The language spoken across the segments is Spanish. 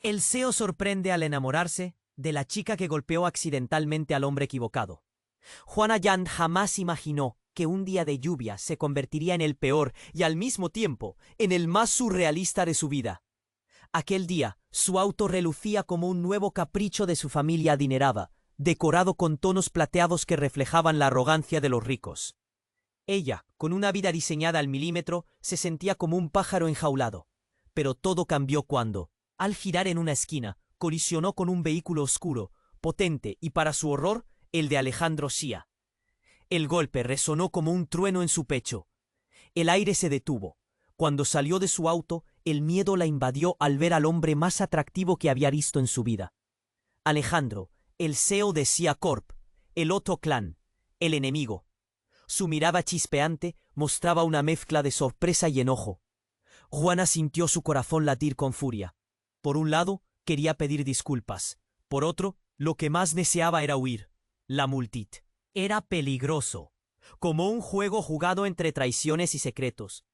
El CEO sorprende al enamorarse de la chica que golpeó accidentalmente al hombre equivocado. Juana Yan jamás imaginó que un día de lluvia se convertiría en el peor y al mismo tiempo en el más surrealista de su vida. Aquel día, su auto relucía como un nuevo capricho de su familia adinerada, decorado con tonos plateados que reflejaban la arrogancia de los ricos. Ella, con una vida diseñada al milímetro, se sentía como un pájaro enjaulado. Pero todo cambió cuando, al girar en una esquina, colisionó con un vehículo oscuro, potente y, para su horror, el de Alejandro Xia. El golpe resonó como un trueno en su pecho. El aire se detuvo. Cuando salió de su auto, el miedo la invadió al ver al hombre más atractivo que había visto en su vida. Alejandro, el CEO de Xia Corp, el otro clan, el enemigo. Su mirada chispeante mostraba una mezcla de sorpresa y enojo. Juana sintió su corazón latir con furia. Por un lado, quería pedir disculpas. Por otro, lo que más deseaba era huir. La multitud. Era peligroso, como un juego jugado entre traiciones y secretos.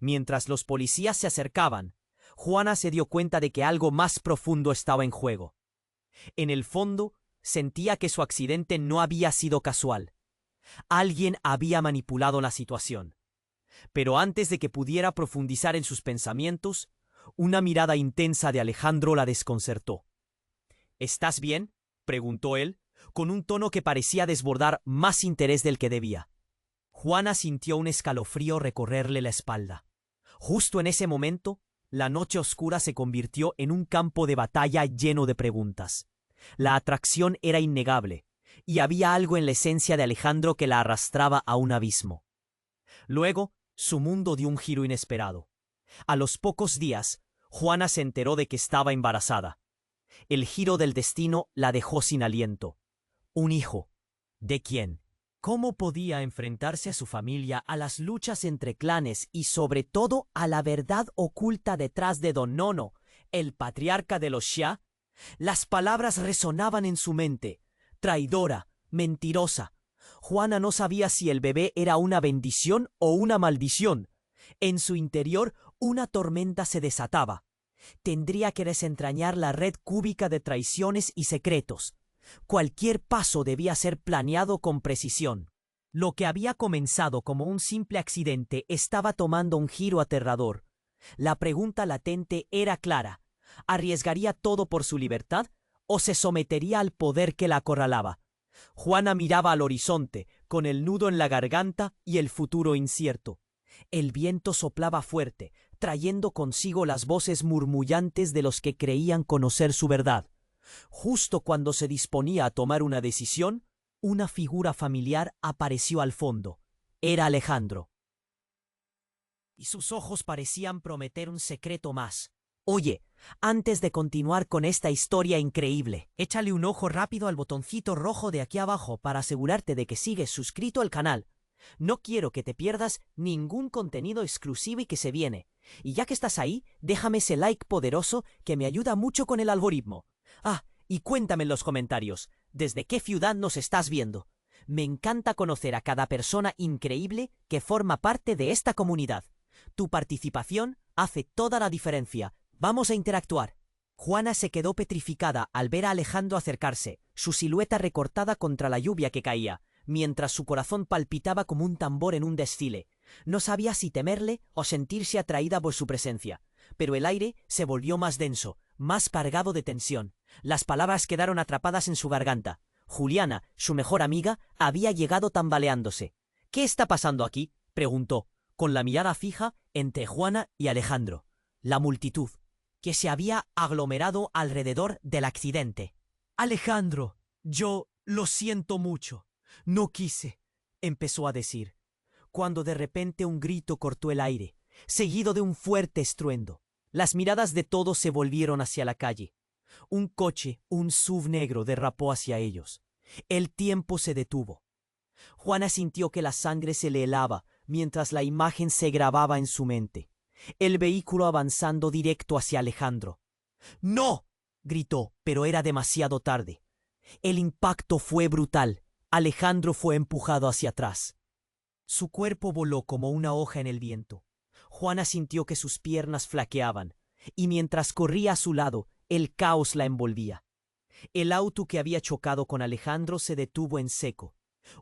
Mientras los policías se acercaban, Juana se dio cuenta de que algo más profundo estaba en juego. En el fondo, sentía que su accidente no había sido casual. Alguien había manipulado la situación. Pero antes de que pudiera profundizar en sus pensamientos, una mirada intensa de Alejandro la desconcertó. ¿Estás bien?, preguntó él, con un tono que parecía desbordar más interés del que debía. Juana sintió un escalofrío recorrerle la espalda. Justo en ese momento, la noche oscura se convirtió en un campo de batalla lleno de preguntas. La atracción era innegable, y había algo en la esencia de Alejandro que la arrastraba a un abismo. Luego, su mundo dio un giro inesperado. A los pocos días, Juana se enteró de que estaba embarazada. El giro del destino la dejó sin aliento. Un hijo. ¿De quién? ¿Cómo podía enfrentarse a su familia, a las luchas entre clanes y sobre todo a la verdad oculta detrás de Don Nono, el patriarca de los Xia? Las palabras resonaban en su mente. Traidora, mentirosa. Juana no sabía si el bebé era una bendición o una maldición. En su interior, una tormenta se desataba. Tendría que desentrañar la red cúbica de traiciones y secretos. Cualquier paso debía ser planeado con precisión. Lo que había comenzado como un simple accidente estaba tomando un giro aterrador. La pregunta latente era clara. ¿Arriesgaría todo por su libertad o se sometería al poder que la acorralaba? Juana miraba al horizonte, con el nudo en la garganta y el futuro incierto. El viento soplaba fuerte, trayendo consigo las voces murmullantes de los que creían conocer su verdad. Justo cuando se disponía a tomar una decisión, una figura familiar apareció al fondo. Era Alejandro. Y sus ojos parecían prometer un secreto más. Oye, antes de continuar con esta historia increíble, échale un ojo rápido al botoncito rojo de aquí abajo para asegurarte de que sigues suscrito al canal. No quiero que te pierdas ningún contenido exclusivo y que se viene. Y ya que estás ahí, déjame ese like poderoso que me ayuda mucho con el algoritmo. Ah, y cuéntame en los comentarios, ¿desde qué ciudad nos estás viendo? Me encanta conocer a cada persona increíble que forma parte de esta comunidad. Tu participación hace toda la diferencia. Vamos a interactuar. Juana se quedó petrificada al ver a Alejandro acercarse, su silueta recortada contra la lluvia que caía, mientras su corazón palpitaba como un tambor en un desfile. No sabía si temerle o sentirse atraída por su presencia, pero el aire se volvió más denso, más cargado de tensión. Las palabras quedaron atrapadas en su garganta. Juliana, su mejor amiga, había llegado tambaleándose. ¿Qué está pasando aquí?, preguntó, con la mirada fija entre Juana y Alejandro. La multitud, que se había aglomerado alrededor del accidente. Alejandro, yo lo siento mucho. No quise, empezó a decir, cuando de repente un grito cortó el aire, seguido de un fuerte estruendo. Las miradas de todos se volvieron hacia la calle. Un coche, un SUV negro, derrapó hacia ellos. El tiempo se detuvo. Juana sintió que la sangre se le helaba mientras la imagen se grababa en su mente. El vehículo avanzando directo hacia Alejandro. ¡No!, gritó, pero era demasiado tarde. El impacto fue brutal. Alejandro fue empujado hacia atrás. Su cuerpo voló como una hoja en el viento. Juana sintió que sus piernas flaqueaban, y mientras corría a su lado, El caos la envolvía. El auto que había chocado con Alejandro se detuvo en seco.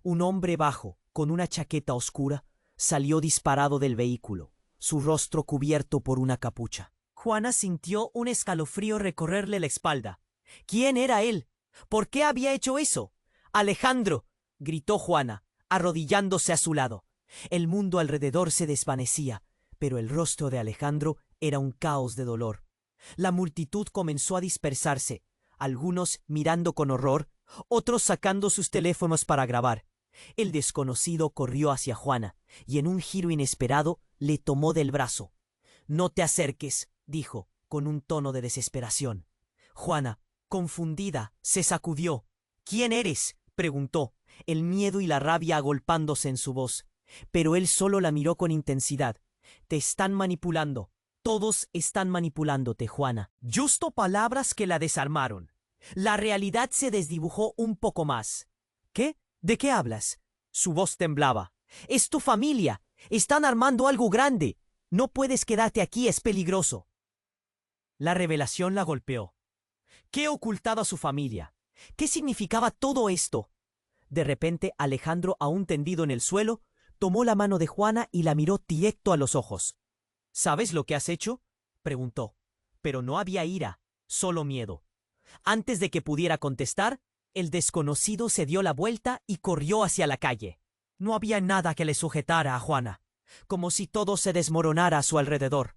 Un hombre bajo, con una chaqueta oscura, salió disparado del vehículo, su rostro cubierto por una capucha. Juana sintió un escalofrío recorrerle la espalda. ¿Quién era él? ¿Por qué había hecho eso? ¡Alejandro!, gritó Juana, arrodillándose a su lado. El mundo alrededor se desvanecía, pero el rostro de Alejandro era un caos de dolor. La multitud comenzó a dispersarse, algunos mirando con horror, otros sacando sus teléfonos para grabar. El desconocido corrió hacia Juana y en un giro inesperado le tomó del brazo. «No te acerques», dijo, con un tono de desesperación. Juana, confundida, se sacudió. «¿Quién eres?», preguntó, el miedo y la rabia agolpándose en su voz. Pero él solo la miró con intensidad. «Te están manipulando. Todos están manipulándote, Juana». Justo palabras que la desarmaron. La realidad se desdibujó un poco más. «¿Qué? ¿De qué hablas?». Su voz temblaba. «Es tu familia. Están armando algo grande. No puedes quedarte aquí, es peligroso». La revelación la golpeó. ¿Qué ocultaba su familia? ¿Qué significaba todo esto? De repente, Alejandro, aún tendido en el suelo, tomó la mano de Juana y la miró directo a los ojos. «¿Sabes lo que has hecho?», preguntó. Pero no había ira, solo miedo. Antes de que pudiera contestar, el desconocido se dio la vuelta y corrió hacia la calle. No había nada que le sujetara a Juana, como si todo se desmoronara a su alrededor.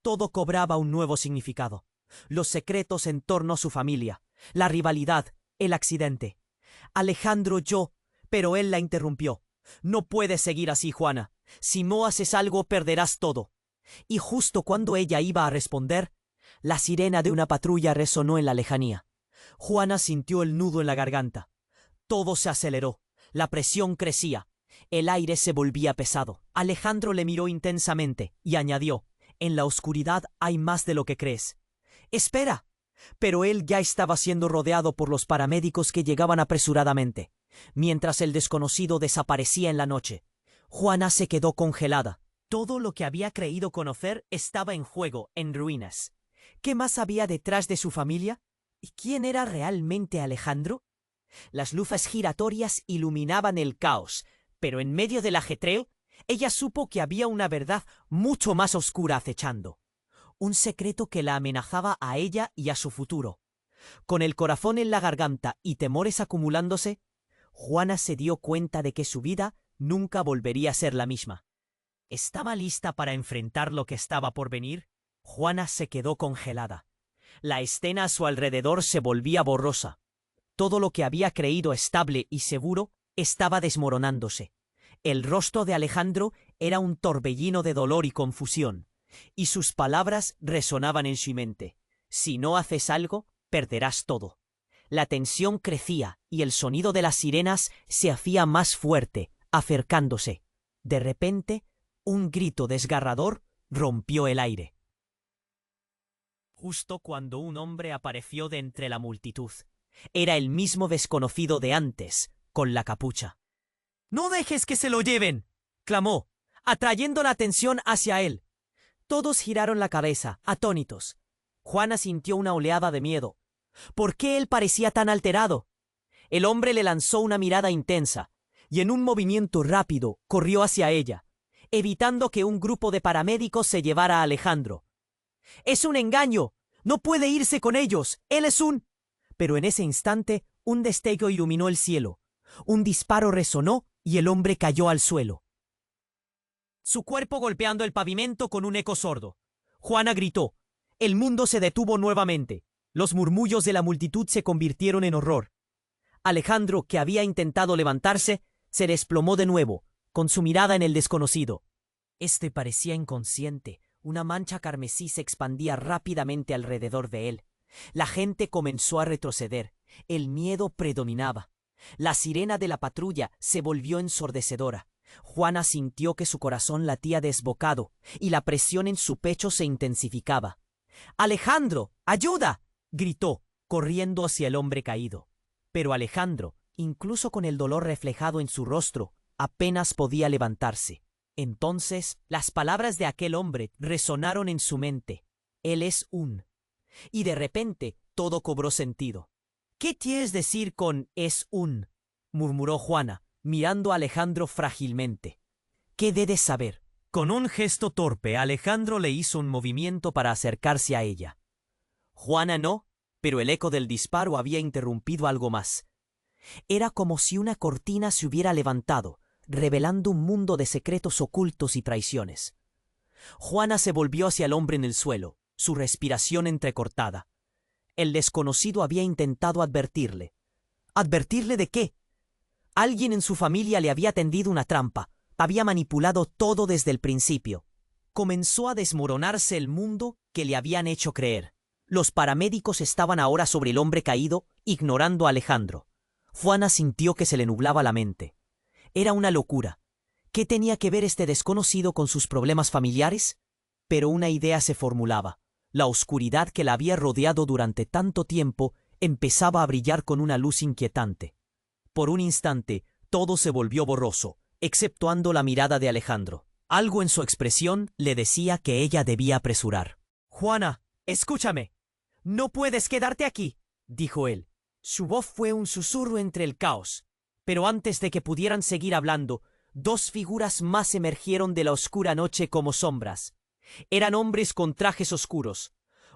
Todo cobraba un nuevo significado. Los secretos en torno a su familia, la rivalidad, el accidente. Alejandro oyó, pero él la interrumpió. «No puedes seguir así, Juana. Si no haces algo, perderás todo». Y justo cuando ella iba a responder, la sirena de una patrulla resonó en la lejanía. Juana sintió el nudo en la garganta. Todo se aceleró. La presión crecía. El aire se volvía pesado. Alejandro le miró intensamente y añadió: «En la oscuridad hay más de lo que crees». «¡Espera!». Pero él ya estaba siendo rodeado por los paramédicos que llegaban apresuradamente. Mientras el desconocido desaparecía en la noche, Juana se quedó congelada. Todo lo que había creído conocer estaba en juego, en ruinas. ¿Qué más había detrás de su familia? ¿Y quién era realmente Alejandro? Las luces giratorias iluminaban el caos, pero en medio del ajetreo, ella supo que había una verdad mucho más oscura acechando. Un secreto que la amenazaba a ella y a su futuro. Con el corazón en la garganta y temores acumulándose, Juana se dio cuenta de que su vida nunca volvería a ser la misma. ¿Estaba lista para enfrentar lo que estaba por venir? Juana se quedó congelada. La escena a su alrededor se volvía borrosa. Todo lo que había creído estable y seguro estaba desmoronándose. El rostro de Alejandro era un torbellino de dolor y confusión, y sus palabras resonaban en su mente. «Si no haces algo, perderás todo». La tensión crecía y el sonido de las sirenas se hacía más fuerte, acercándose. De repente, un grito desgarrador rompió el aire. Justo cuando un hombre apareció de entre la multitud. Era el mismo desconocido de antes, con la capucha. «¡No dejes que se lo lleven!», clamó, atrayendo la atención hacia él. Todos giraron la cabeza, atónitos. Juana sintió una oleada de miedo. ¿Por qué él parecía tan alterado? El hombre le lanzó una mirada intensa, y en un movimiento rápido corrió hacia ella, evitando que un grupo de paramédicos se llevara a Alejandro. «¡Es un engaño! ¡No puede irse con ellos! ¡Él es un...!». Pero en ese instante, un destello iluminó el cielo. Un disparo resonó y el hombre cayó al suelo, su cuerpo golpeando el pavimento con un eco sordo. Juana gritó. El mundo se detuvo nuevamente. Los murmullos de la multitud se convirtieron en horror. Alejandro, que había intentado levantarse, se desplomó de nuevo, con su mirada en el desconocido. Este parecía inconsciente. Una mancha carmesí se expandía rápidamente alrededor de él. La gente comenzó a retroceder. El miedo predominaba. La sirena de la patrulla se volvió ensordecedora. Juana sintió que su corazón latía desbocado y la presión en su pecho se intensificaba. «¡Alejandro! ¡Ayuda!», gritó, corriendo hacia el hombre caído. Pero Alejandro, incluso con el dolor reflejado en su rostro, apenas podía levantarse. Entonces, las palabras de aquel hombre resonaron en su mente. «Él es un...». Y de repente todo cobró sentido. ¿Qué quieres decir con «es un?» murmuró Juana, mirando a Alejandro frágilmente. ¿Qué debes saber? Con un gesto torpe, Alejandro le hizo un movimiento para acercarse a ella. Juana no, pero el eco del disparo había interrumpido algo más. Era como si una cortina se hubiera levantado, revelando un mundo de secretos ocultos y traiciones. Juana se volvió hacia el hombre en el suelo, su respiración entrecortada. El desconocido había intentado advertirle. ¿Advertirle de qué? Alguien en su familia le había tendido una trampa, había manipulado todo desde el principio. Comenzó a desmoronarse el mundo que le habían hecho creer. Los paramédicos estaban ahora sobre el hombre caído, ignorando a Alejandro. Juana sintió que se le nublaba la mente. Era una locura. ¿Qué tenía que ver este desconocido con sus problemas familiares? Pero una idea se formulaba. La oscuridad que la había rodeado durante tanto tiempo empezaba a brillar con una luz inquietante. Por un instante, todo se volvió borroso, exceptuando la mirada de Alejandro. Algo en su expresión le decía que ella debía apresurar. «Juana, escúchame. No puedes quedarte aquí», dijo él. Su voz fue un susurro entre el caos. Pero antes de que pudieran seguir hablando, dos figuras más emergieron de la oscura noche como sombras. Eran hombres con trajes oscuros.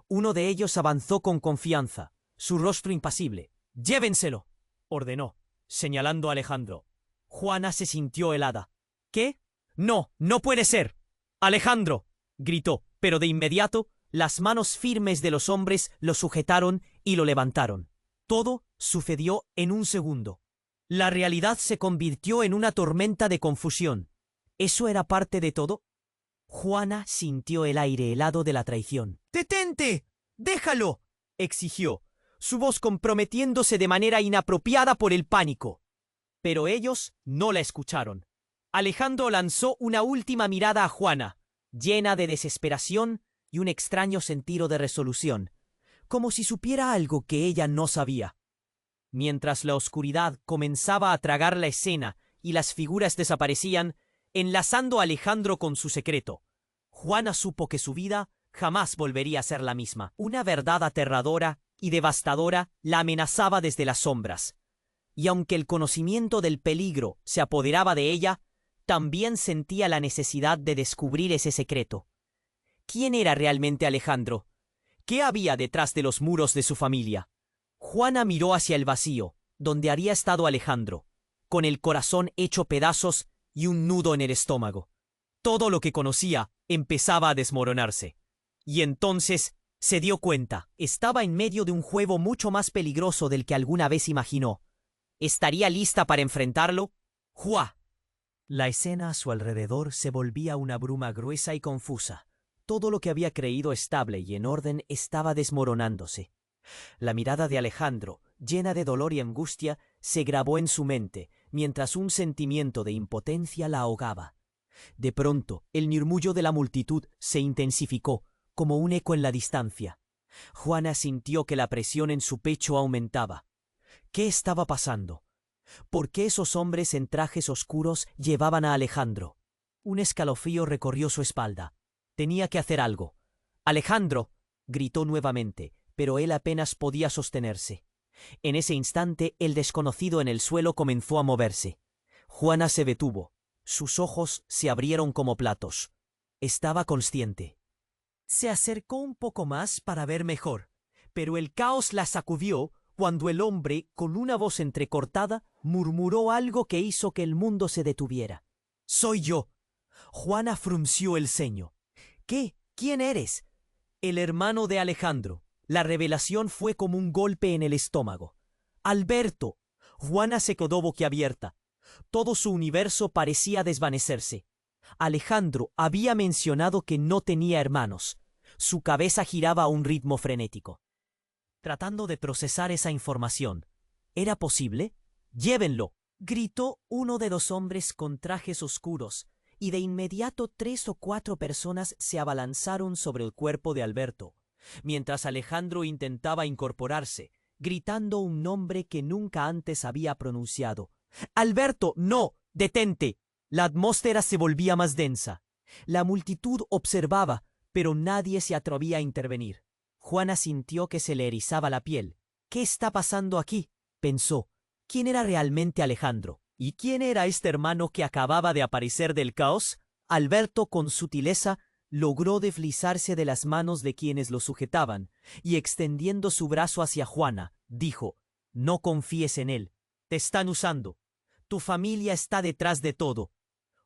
Uno de ellos avanzó con confianza, su rostro impasible. «Llévenselo», ordenó, señalando a Alejandro. Juana se sintió helada. «¿Qué? No, no puede ser. Alejandro», gritó, pero de inmediato las manos firmes de los hombres lo sujetaron y lo levantaron. Todo sucedió en un segundo. La realidad se convirtió en una tormenta de confusión. ¿Eso era parte de todo? Juana sintió el aire helado de la traición. «¡Detente! ¡Déjalo!», exigió, su voz comprometiéndose de manera inapropiada por el pánico. Pero ellos no la escucharon. Alejandro lanzó una última mirada a Juana, llena de desesperación y un extraño sentido de resolución, como si supiera algo que ella no sabía. Mientras la oscuridad comenzaba a tragar la escena y las figuras desaparecían, enlazando a Alejandro con su secreto, Juana supo que su vida jamás volvería a ser la misma. Una verdad aterradora y devastadora la amenazaba desde las sombras. Y aunque el conocimiento del peligro se apoderaba de ella, también sentía la necesidad de descubrir ese secreto. ¿Quién era realmente Alejandro? ¿Qué había detrás de los muros de su familia? Juana miró hacia el vacío, donde había estado Alejandro, con el corazón hecho pedazos y un nudo en el estómago. Todo lo que conocía empezaba a desmoronarse. Y entonces se dio cuenta, estaba en medio de un juego mucho más peligroso del que alguna vez imaginó. ¿Estaría lista para enfrentarlo? ¡Jua! La escena a su alrededor se volvía una bruma gruesa y confusa. Todo lo que había creído estable y en orden estaba desmoronándose. La mirada de Alejandro, llena de dolor y angustia, se grabó en su mente, mientras un sentimiento de impotencia la ahogaba. De pronto, el murmullo de la multitud se intensificó, como un eco en la distancia. Juana sintió que la presión en su pecho aumentaba. ¿Qué estaba pasando? ¿Por qué esos hombres en trajes oscuros llevaban a Alejandro? Un escalofrío recorrió su espalda. Tenía que hacer algo. «¡Alejandro!», gritó nuevamente, pero él apenas podía sostenerse. En ese instante, el desconocido en el suelo comenzó a moverse. Juana se detuvo. Sus ojos se abrieron como platos. Estaba consciente. Se acercó un poco más para ver mejor, pero el caos la sacudió cuando el hombre, con una voz entrecortada, murmuró algo que hizo que el mundo se detuviera. «Soy yo». Juana frunció el ceño. «¿Qué? ¿Quién eres?» «El hermano de Alejandro». La revelación fue como un golpe en el estómago. «¡Alberto!». Juana se quedó boquiabierta. Todo su universo parecía desvanecerse. Alejandro había mencionado que no tenía hermanos. Su cabeza giraba a un ritmo frenético, tratando de procesar esa información. ¿Era posible? «¡Llévenlo!», gritó uno de los hombres con trajes oscuros, y de inmediato 3 o 4 personas se abalanzaron sobre el cuerpo de Alberto, mientras Alejandro intentaba incorporarse, gritando un nombre que nunca antes había pronunciado. «¡Alberto, no! ¡Detente!». La atmósfera se volvía más densa. La multitud observaba, pero nadie se atrevía a intervenir. Juana sintió que se le erizaba la piel. ¿Qué está pasando aquí?, pensó. ¿Quién era realmente Alejandro? ¿Y quién era este hermano que acababa de aparecer del caos? Alberto, con sutileza, logró deslizarse de las manos de quienes lo sujetaban, y extendiendo su brazo hacia Juana, dijo: «No confíes en él. Te están usando. Tu familia está detrás de todo».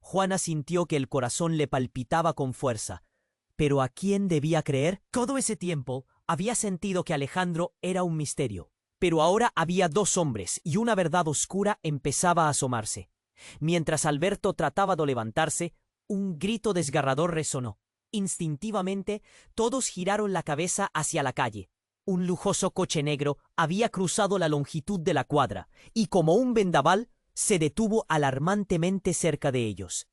Juana sintió que el corazón le palpitaba con fuerza. ¿Pero a quién debía creer? Todo ese tiempo había sentido que Alejandro era un misterio. Pero ahora había dos hombres y una verdad oscura empezaba a asomarse. Mientras Alberto trataba de levantarse, un grito desgarrador resonó. Instintivamente, todos giraron la cabeza hacia la calle. Un lujoso coche negro había cruzado la longitud de la cuadra y, como un vendaval, se detuvo alarmantemente cerca de ellos.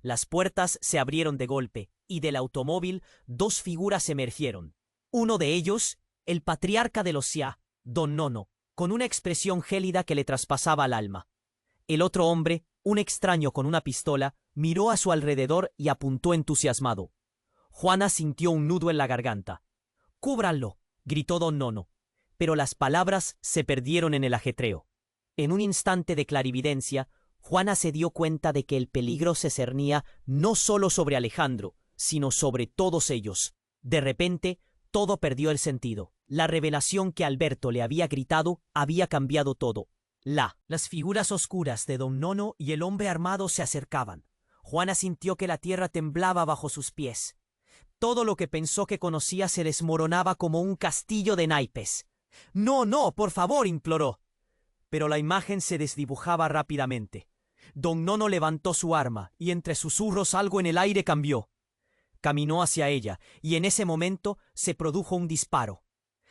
Las puertas se abrieron de golpe y del automóvil dos figuras emergieron. Uno de ellos, el patriarca de los Sia, Don Nono, con una expresión gélida que le traspasaba el alma. El otro hombre, un extraño con una pistola, miró a su alrededor y apuntó entusiasmado. Juana sintió un nudo en la garganta. «¡Cúbranlo!», gritó Don Nono, pero las palabras se perdieron en el ajetreo. En un instante de clarividencia, Juana se dio cuenta de que el peligro se cernía no solo sobre Alejandro, sino sobre todos ellos. De repente, todo perdió el sentido. La revelación que Alberto le había gritado había cambiado todo. Las figuras oscuras de Don Nono y el hombre armado se acercaban. Juana sintió que la tierra temblaba bajo sus pies. Todo lo que pensó que conocía se desmoronaba como un castillo de naipes. «No, no, por favor», imploró. Pero la imagen se desdibujaba rápidamente. Don Nono levantó su arma y entre susurros algo en el aire cambió. Caminó hacia ella y en ese momento se produjo un disparo.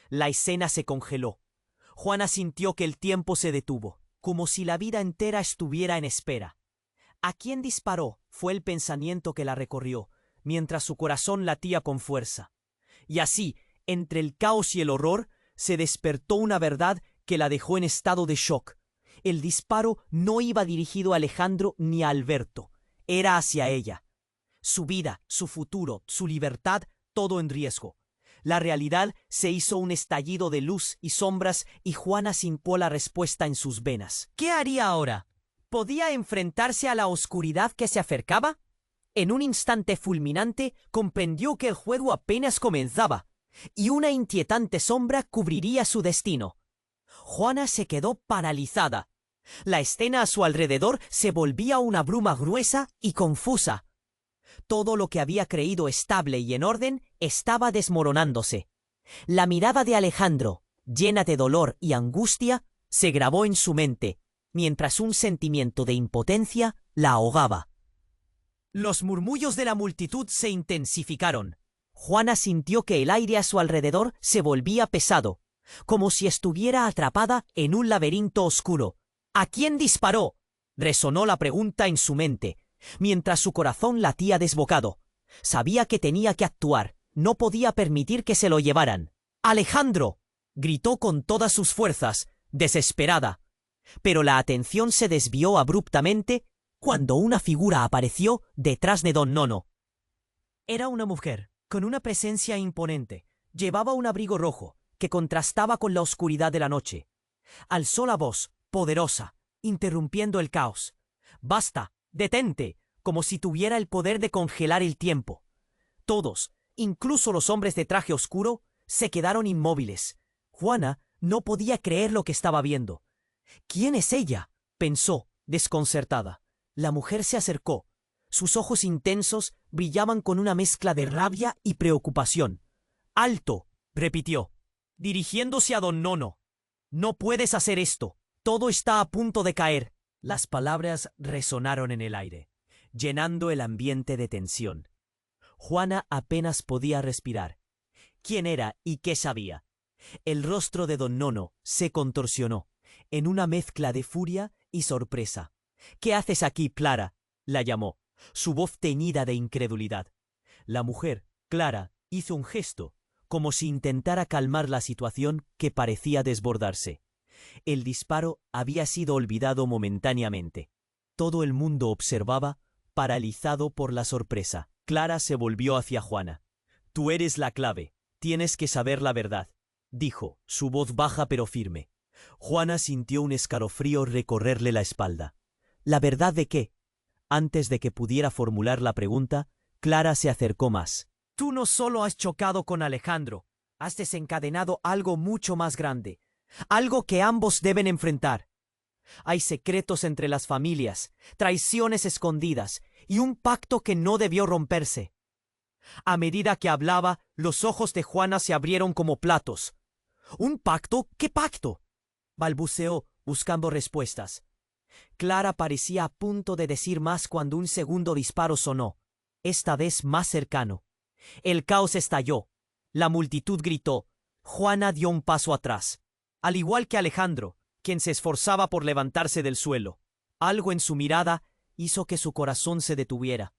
La escena se congeló. Juana sintió que el tiempo se detuvo, como si la vida entera estuviera en espera. ¿A quién disparó?, fue el pensamiento que la recorrió, mientras su corazón latía con fuerza. Y así, entre el caos y el horror, se despertó una verdad que la dejó en estado de shock. El disparo no iba dirigido a Alejandro ni a Alberto, era hacia ella. Su vida, su futuro, su libertad, todo en riesgo. La realidad se hizo un estallido de luz y sombras y Juana sintió la respuesta en sus venas. ¿Qué haría ahora? ¿Podía enfrentarse a la oscuridad que se acercaba? En un instante fulminante comprendió que el juego apenas comenzaba y una inquietante sombra cubriría su destino. Juana se quedó paralizada. La escena a su alrededor se volvía una bruma gruesa y confusa. Todo lo que había creído estable y en orden estaba desmoronándose. La mirada de Alejandro, llena de dolor y angustia, se grabó en su mente, mientras un sentimiento de impotencia la ahogaba. Los murmullos de la multitud se intensificaron. Juana sintió que el aire a su alrededor se volvía pesado, como si estuviera atrapada en un laberinto oscuro. ¿A quién disparó?, resonó la pregunta en su mente, mientras su corazón latía desbocado. Sabía que tenía que actuar, no podía permitir que se lo llevaran. «¡Alejandro!», gritó con todas sus fuerzas, desesperada. Pero la atención se desvió abruptamente cuando una figura apareció detrás de Don Nono. Era una mujer, con una presencia imponente. Llevaba un abrigo rojo, que contrastaba con la oscuridad de la noche. Alzó la voz, poderosa, interrumpiendo el caos. «¡Basta! ¡Detente!», como si tuviera el poder de congelar el tiempo. Todos, incluso los hombres de traje oscuro, se quedaron inmóviles. Juana no podía creer lo que estaba viendo. «¿Quién es ella?», pensó, desconcertada. La mujer se acercó. Sus ojos intensos brillaban con una mezcla de rabia y preocupación. «¡Alto!», repitió, dirigiéndose a Don Nono. «No puedes hacer esto. Todo está a punto de caer». Las palabras resonaron en el aire, llenando el ambiente de tensión. Juana apenas podía respirar. ¿Quién era y qué sabía? El rostro de Don Nono se contorsionó, en una mezcla de furia y sorpresa. «¿Qué haces aquí, Clara?», la llamó, su voz teñida de incredulidad. La mujer, Clara, hizo un gesto, como si intentara calmar la situación que parecía desbordarse. El disparo había sido olvidado momentáneamente. Todo el mundo observaba, paralizado por la sorpresa. Clara se volvió hacia Juana. «Tú eres la clave. Tienes que saber la verdad, dijo, su voz baja pero firme. Juana sintió un escalofrío recorrerle la espalda. ¿La verdad de qué? Antes de que pudiera formular la pregunta, Clara se acercó más. Tú no solo has chocado con Alejandro, has desencadenado algo mucho más grande, algo que ambos deben enfrentar. Hay secretos entre las familias, traiciones escondidas y un pacto que no debió romperse. A medida que hablaba, los ojos de Juana se abrieron como platos. ¿Un pacto? ¿Qué pacto?, balbuceó, buscando respuestas. Clara parecía a punto de decir más cuando un segundo disparo sonó, esta vez más cercano. El caos estalló. La multitud gritó. Juana dio un paso atrás, al igual que Alejandro, quien se esforzaba por levantarse del suelo. Algo en su mirada hizo que su corazón se detuviera.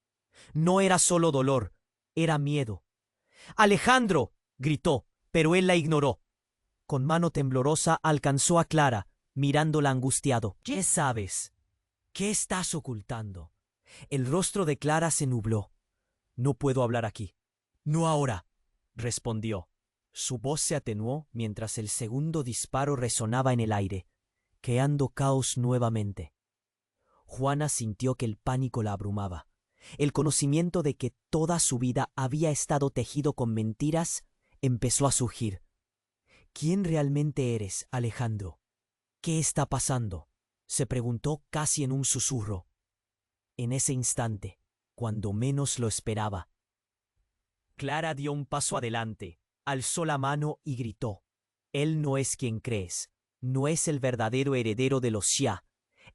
No era solo dolor, era miedo. ¡Alejandro!, gritó, pero él la ignoró. Con mano temblorosa alcanzó a Clara, mirándola angustiado. ¿Qué sabes? ¿Qué estás ocultando? El rostro de Clara se nubló. No puedo hablar aquí. No ahora, respondió. Su voz se atenuó mientras el segundo disparo resonaba en el aire, creando caos nuevamente. Juana sintió que el pánico la abrumaba. El conocimiento de que toda su vida había estado tejido con mentiras empezó a surgir. ¿Quién realmente eres, Alejandro? ¿Qué está pasando?, se preguntó casi en un susurro. En ese instante, cuando menos lo esperaba, Clara dio un paso adelante, alzó la mano y gritó. Él no es quien crees, no es el verdadero heredero de los Xia.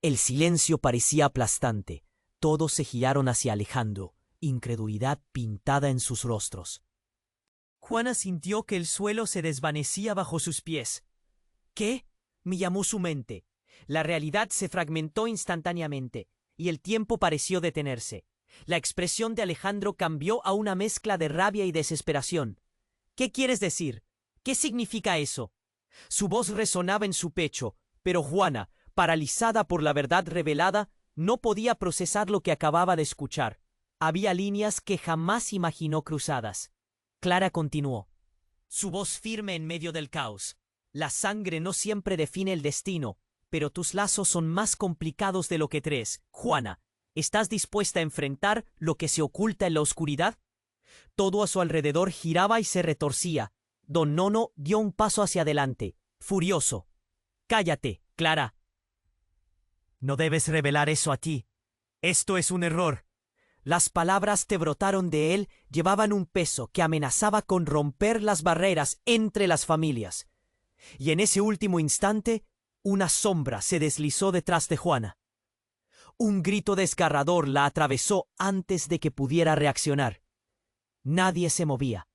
El silencio parecía aplastante. Todos se giraron hacia Alejandro, incredulidad pintada en sus rostros. Juana sintió que el suelo se desvanecía bajo sus pies. ¿Qué?, me llamó su mente. La realidad se fragmentó instantáneamente, y el tiempo pareció detenerse. La expresión de Alejandro cambió a una mezcla de rabia y desesperación. ¿Qué quieres decir? ¿Qué significa eso? Su voz resonaba en su pecho, pero Juana, paralizada por la verdad revelada, no podía procesar lo que acababa de escuchar. Había líneas que jamás imaginó cruzadas. Clara continuó, su voz firme en medio del caos. La sangre no siempre define el destino, pero tus lazos son más complicados de lo que crees. Juana, ¿estás dispuesta a enfrentar lo que se oculta en la oscuridad? Todo a su alrededor giraba y se retorcía. Don Nono dio un paso hacia adelante, furioso. Cállate, Clara. No debes revelar eso a ti. Esto es un error. Las palabras que brotaron de él llevaban un peso que amenazaba con romper las barreras entre las familias. Y en ese último instante, una sombra se deslizó detrás de Juana. Un grito desgarrador la atravesó antes de que pudiera reaccionar. Nadie se movía.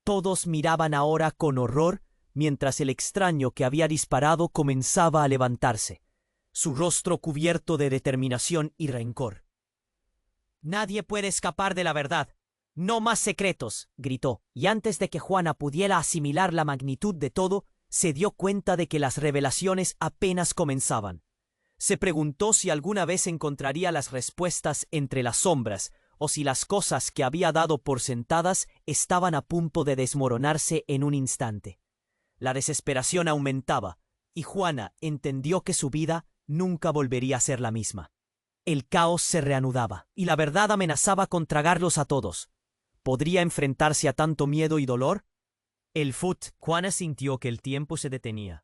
Todos miraban ahora con horror mientras el extraño que había disparado comenzaba a levantarse, su rostro cubierto de determinación y rencor. «Nadie puede escapar de la verdad. No más secretos», gritó, y antes de que Juana pudiera asimilar la magnitud de todo, se dio cuenta de que las revelaciones apenas comenzaban. Se preguntó si alguna vez encontraría las respuestas entre las sombras, o si las cosas que había dado por sentadas estaban a punto de desmoronarse en un instante. La desesperación aumentaba, y Juana entendió que su vida nunca volvería a ser la misma. El caos se reanudaba, y la verdad amenazaba con tragarlos a todos. ¿Podría enfrentarse a tanto miedo y dolor? Juana sintió que el tiempo se detenía.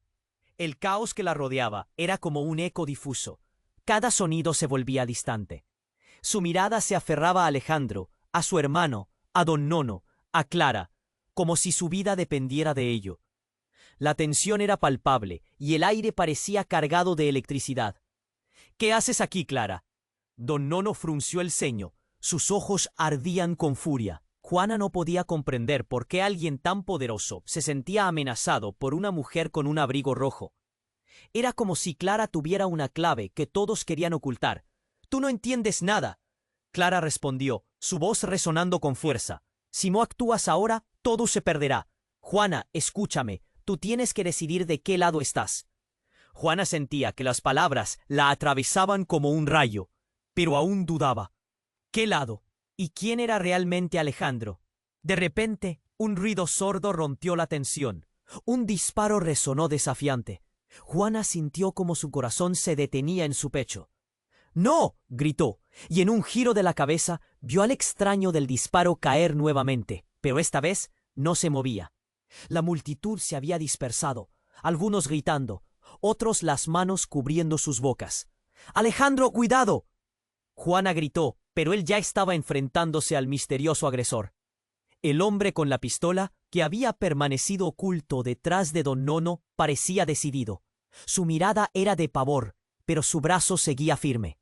El caos que la rodeaba era como un eco difuso. Cada sonido se volvía distante. Su mirada se aferraba a Alejandro, a su hermano, a don Nono, a Clara, como si su vida dependiera de ello. La tensión era palpable y el aire parecía cargado de electricidad. ¿Qué haces aquí, Clara? Don Nono frunció el ceño. Sus ojos ardían con furia. Juana no podía comprender por qué alguien tan poderoso se sentía amenazado por una mujer con un abrigo rojo. Era como si Clara tuviera una clave que todos querían ocultar. «Tú no entiendes nada», Clara respondió, su voz resonando con fuerza. «Si no actúas ahora, todo se perderá. Juana, escúchame, tú tienes que decidir de qué lado estás». Juana sentía que las palabras la atravesaban como un rayo, pero aún dudaba. ¿Qué lado? ¿Y quién era realmente Alejandro? De repente, Un ruido sordo rompió la tensión. Un disparo resonó desafiante. Juana sintió como su corazón se detenía en su pecho. ¡No! Gritó, y en un giro de la cabeza vio al extraño del disparo caer nuevamente, pero esta vez no se movía. La multitud se había dispersado, algunos gritando, otros las manos cubriendo sus bocas. ¡Alejandro, cuidado! Juana gritó, pero él ya estaba enfrentándose al misterioso agresor. El hombre con la pistola, que había permanecido oculto detrás de don Nono, parecía decidido. Su mirada era de pavor, pero su brazo seguía firme.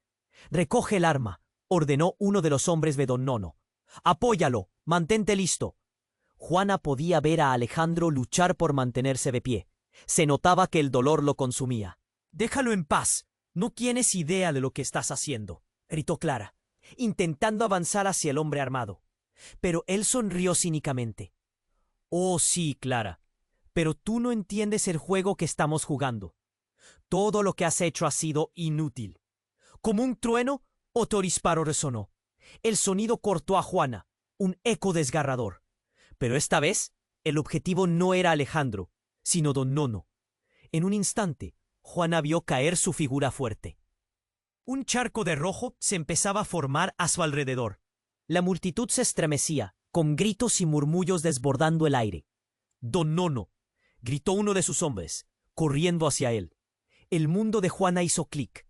«Recoge el arma», ordenó uno de los hombres de don Nono. «Apóyalo, mantente listo». Juana podía ver a Alejandro luchar por mantenerse de pie. Se notaba que el dolor lo consumía. «Déjalo en paz. No tienes idea de lo que estás haciendo», gritó Clara, intentando avanzar hacia el hombre armado. Pero él sonrió cínicamente. «Oh, sí, Clara, pero tú no entiendes el juego que estamos jugando. Todo lo que has hecho ha sido inútil». Como un trueno, otro disparo resonó. El sonido cortó a Juana, un eco desgarrador. Pero esta vez, el objetivo no era Alejandro, sino don Nono. En un instante, Juana vio caer su figura fuerte. Un charco de rojo se empezaba a formar a su alrededor. La multitud se estremecía, con gritos y murmullos desbordando el aire. «Don Nono», gritó uno de sus hombres, corriendo hacia él. El mundo de Juana hizo clic.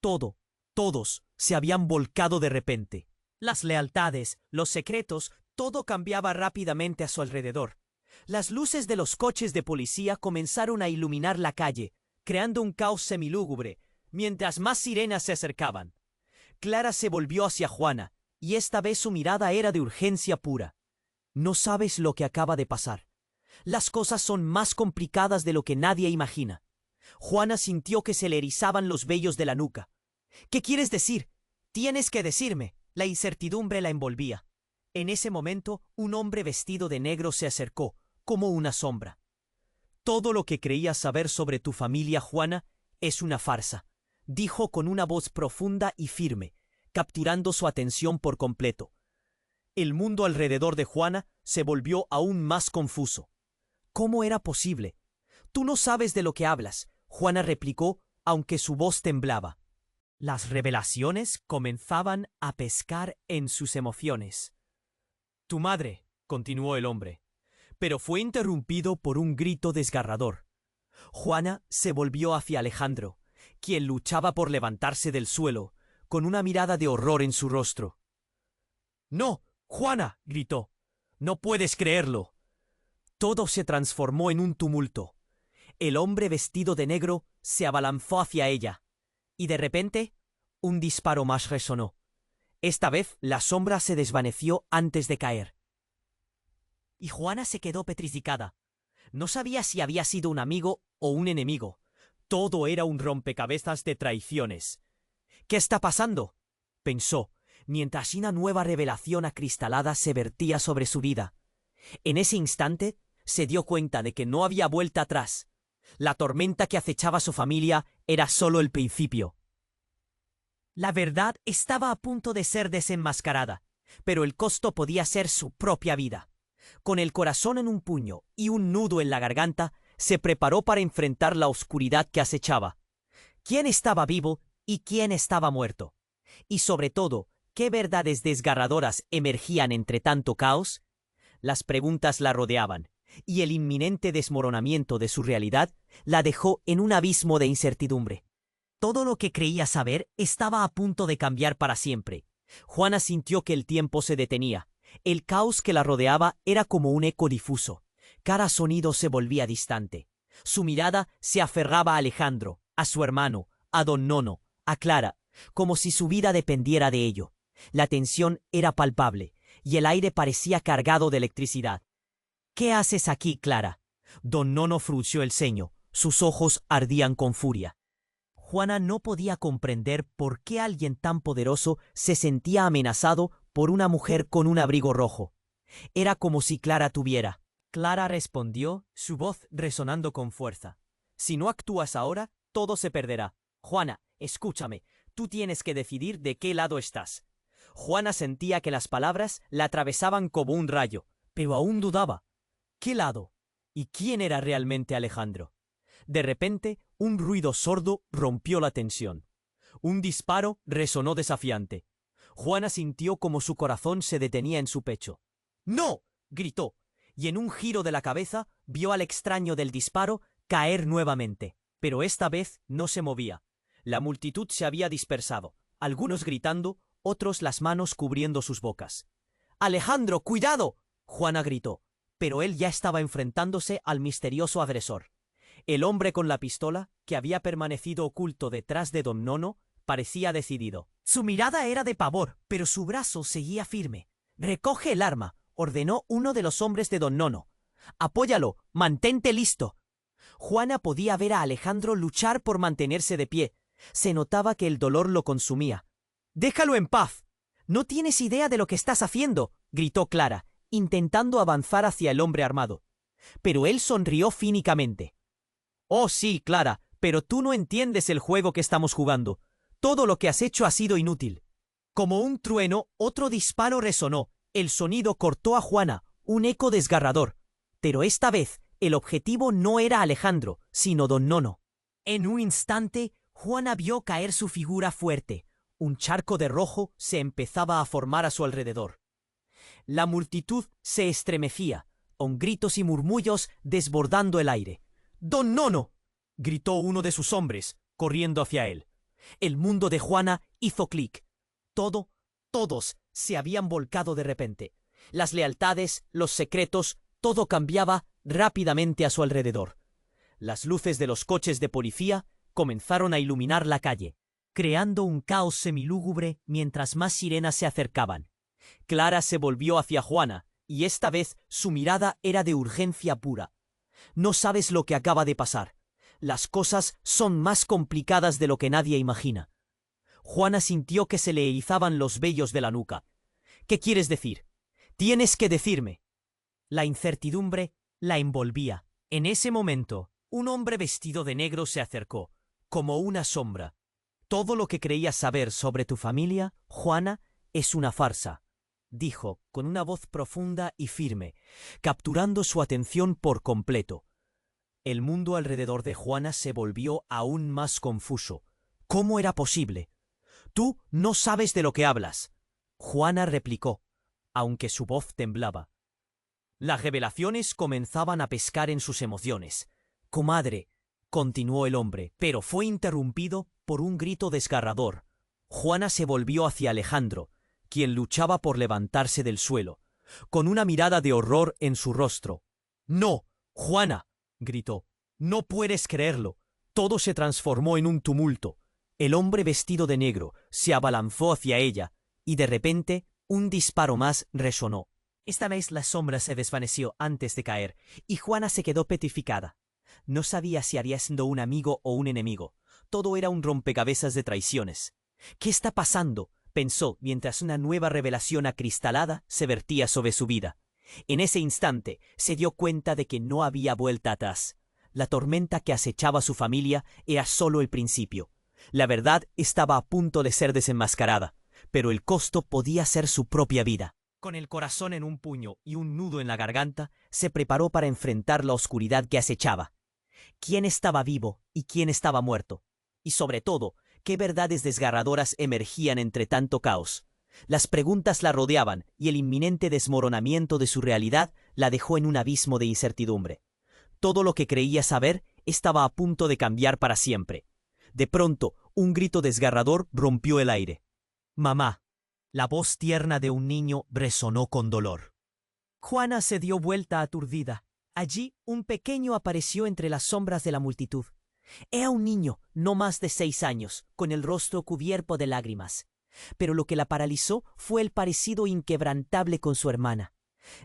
Todos se habían volcado de repente. Las lealtades, los secretos, todo cambiaba rápidamente a su alrededor. Las luces de los coches de policía comenzaron a iluminar la calle, creando un caos semilúgubre, mientras más sirenas se acercaban. Clara se volvió hacia Juana, y esta vez su mirada era de urgencia pura. «No sabes lo que acaba de pasar. Las cosas son más complicadas de lo que nadie imagina». Juana sintió que se le erizaban los vellos de la nuca. «¿Qué quieres decir? Tienes que decirme». La incertidumbre la envolvía. En ese momento, un hombre vestido de negro se acercó, como una sombra. «Todo lo que creías saber sobre tu familia, Juana, es una farsa», dijo con una voz profunda y firme, capturando su atención por completo. El mundo alrededor de Juana se volvió aún más confuso. «¿Cómo era posible? Tú no sabes de lo que hablas», Juana replicó, aunque su voz temblaba. Las revelaciones comenzaban a pescar en sus emociones. «Tu madre», continuó el hombre, pero fue interrumpido por un grito desgarrador. Juana se volvió hacia Alejandro, quien luchaba por levantarse del suelo, con una mirada de horror en su rostro. «¡No, Juana!», gritó. «No puedes creerlo». Todo se transformó en un tumulto. El hombre vestido de negro se abalanzó hacia ella, y de repente, un disparo más resonó. Esta vez la sombra se desvaneció antes de caer. Y Juana se quedó petrificada. No sabía si había sido un amigo o un enemigo. Todo era un rompecabezas de traiciones. «¿Qué está pasando?», pensó, mientras una nueva revelación acristalada se vertía sobre su vida. En ese instante, se dio cuenta de que no había vuelta atrás. La tormenta que acechaba a su familia era solo el principio. La verdad estaba a punto de ser desenmascarada, pero el costo podía ser su propia vida. Con el corazón en un puño y un nudo en la garganta, se preparó para enfrentar la oscuridad que acechaba. ¿Quién estaba vivo y quién estaba muerto? Y sobre todo, ¿qué verdades desgarradoras emergían entre tanto caos? Las preguntas la rodeaban, y el inminente desmoronamiento de su realidad la dejó en un abismo de incertidumbre. Todo lo que creía saber estaba a punto de cambiar para siempre. Juana sintió que el tiempo se detenía. El caos que la rodeaba era como un eco difuso. Cada sonido se volvía distante. Su mirada se aferraba a Alejandro, a su hermano, a don Nono, a Clara, como si su vida dependiera de ello. La tensión era palpable, y el aire parecía cargado de electricidad. «¿Qué haces aquí, Clara?». Don Nono frunció el ceño. Sus ojos ardían con furia. Juana no podía comprender por qué alguien tan poderoso se sentía amenazado por una mujer con un abrigo rojo. Era como si Clara tuviera. Clara respondió, su voz resonando con fuerza. «Si no actúas ahora, todo se perderá. Juana, escúchame, tú tienes que decidir de qué lado estás». Juana sentía que las palabras la atravesaban como un rayo, pero aún dudaba. qué lado? ¿Y quién era realmente Alejandro? De repente, un ruido sordo rompió la tensión. Un disparo resonó desafiante. Juana sintió como su corazón se detenía en su pecho. ¡No! Gritó, y en un giro de la cabeza vio al extraño del disparo caer nuevamente. Pero esta vez no se movía. La multitud se había dispersado, algunos gritando, otros las manos cubriendo sus bocas. ¡Alejandro, cuidado!, Juana gritó, pero él ya estaba enfrentándose al misterioso agresor. El hombre con la pistola, que había permanecido oculto detrás de don Nono, parecía decidido. Su mirada era de pavor, pero su brazo seguía firme. «Recoge el arma», ordenó uno de los hombres de don Nono. «Apóyalo, mantente listo». Juana podía ver a Alejandro luchar por mantenerse de pie. Se notaba que el dolor lo consumía. «Déjalo en paz». «No tienes idea de lo que estás haciendo», gritó Clara, intentando avanzar hacia el hombre armado. Pero él sonrió cínicamente. «Oh sí, Clara, pero tú no entiendes el juego que estamos jugando. Todo lo que has hecho ha sido inútil». Como un trueno, otro disparo resonó. El sonido cortó a Juana, un eco desgarrador. Pero esta vez, el objetivo no era Alejandro, sino don Nono. En un instante, Juana vio caer su figura fuerte. Un charco de rojo se empezaba a formar a su alrededor. La multitud se estremecía, con gritos y murmullos desbordando el aire. «¡Don Nono!», gritó uno de sus hombres, corriendo hacia él. El mundo de Juana hizo clic. Todos se habían volcado de repente. Las lealtades, los secretos, todo cambiaba rápidamente a su alrededor. Las luces de los coches de policía comenzaron a iluminar la calle, creando un caos semilúgubre mientras más sirenas se acercaban. Clara se volvió hacia Juana, y esta vez su mirada era de urgencia pura. «No sabes lo que acaba de pasar. Las cosas son más complicadas de lo que nadie imagina». Juana sintió que se le erizaban los vellos de la nuca. «¿Qué quieres decir? Tienes que decirme». La incertidumbre la envolvía. En ese momento, un hombre vestido de negro se acercó, como una sombra. «Todo lo que creías saber sobre tu familia, Juana, es una farsa», dijo con una voz profunda y firme, capturando su atención por completo. El mundo alrededor de Juana se volvió aún más confuso. ¿Cómo era posible? «Tú no sabes de lo que hablas», Juana replicó, aunque su voz temblaba. Las revelaciones comenzaban a pescar en sus emociones. «Comadre», continuó el hombre, pero fue interrumpido por un grito desgarrador. Juana se volvió hacia Alejandro, quien luchaba por levantarse del suelo, con una mirada de horror en su rostro. «¡No, Juana!», gritó. «No puedes creerlo». Todo se transformó en un tumulto. El hombre vestido de negro se abalanzó hacia ella, y de repente un disparo más resonó. Esta vez la sombra se desvaneció antes de caer, y Juana se quedó petrificada. No sabía si haría siendo un amigo o un enemigo. Todo era un rompecabezas de traiciones. «¿Qué está pasando?», pensó mientras una nueva revelación acristalada se vertía sobre su vida. En ese instante se dio cuenta de que no había vuelta atrás. La tormenta que acechaba a su familia era solo el principio. La verdad estaba a punto de ser desenmascarada, pero el costo podía ser su propia vida. Con el corazón en un puño y un nudo en la garganta, se preparó para enfrentar la oscuridad que acechaba. ¿Quién estaba vivo y quién estaba muerto? Y sobre todo, ¿qué verdades desgarradoras emergían entre tanto caos? Las preguntas la rodeaban y el inminente desmoronamiento de su realidad la dejó en un abismo de incertidumbre. Todo lo que creía saber estaba a punto de cambiar para siempre. De pronto, un grito desgarrador rompió el aire. «¡Mamá!». La voz tierna de un niño resonó con dolor. Juana se dio vuelta aturdida. Allí, un pequeño apareció entre las sombras de la multitud. Era un niño, no más de 6 años, con el rostro cubierto de lágrimas. Pero lo que la paralizó fue el parecido inquebrantable con su hermana.